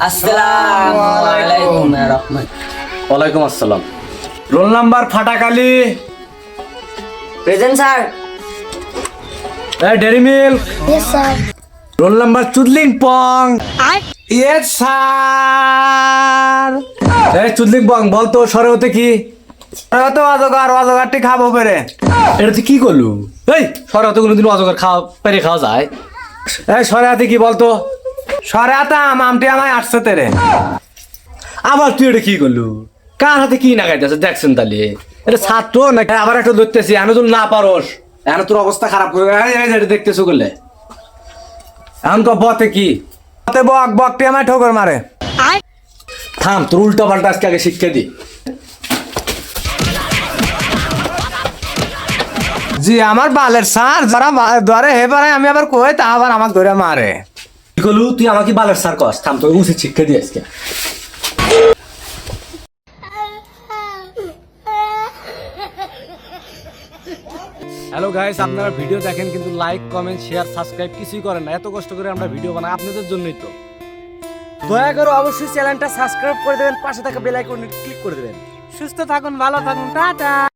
আসসালামু আলাইকুম রাহমাত। ওয়ালাইকুম আসসালাম। রোল নাম্বার ফাটাকালি। Present sir. Dairy milk. Yes, sir. Roll number Chudling Pong. Yes sir. Chudling Pong বলতো সরে হতে কি? তো অজগারটি খাবো পেরে। এটা তুই কি করলু? এই সরে হতে কোনোদিন অজগর পেরে খাওয়া যায়? সরে হাতে কি বলতো? সরে আতা আমটি আমায় আসছে তেরে। আবার তুই এটা কি করলু? কার হাতে কি নাগাইতেছে দেখছেন তাহলে? এটা ছাত্র নাকি? আবার একটা ধরতেছি আমি তো না পারোস, এখন তোর অবস্থা খারাপ করে এটা দেখতেছো করলে এখন বতে কি? বকটি আমায় ঠোকর মারে। থাম, তোর উল্টা পাল্টা আজকে আগে শিক্ষা দি। জি আমার বালের স্যার যারা ধরে হে পারে আমি আবার কই তা আবার আমাকে ধরে মারে। কি করলু তুই? আমাকে বালের স্যার কস? থাম, তোর উচিত শিক্ষা দি আজকে। হ্যালো গাইস, আপনারা ভিডিও দেখেন কিন্তু লাইক কমেন্ট শেয়ার সাবস্ক্রাইব কিছুই করেন না। এত কষ্ট করে আমরা ভিডিও বানাই আপনাদের জন্যই তো। দয়া করে অবশ্যই চ্যানেলটা সাবস্ক্রাইব করে দেবেন, পাশে থাকা বেল আইকনে ক্লিক করে দেবেন। সুস্থ থাকুন, ভালো থাকুন, টাটা।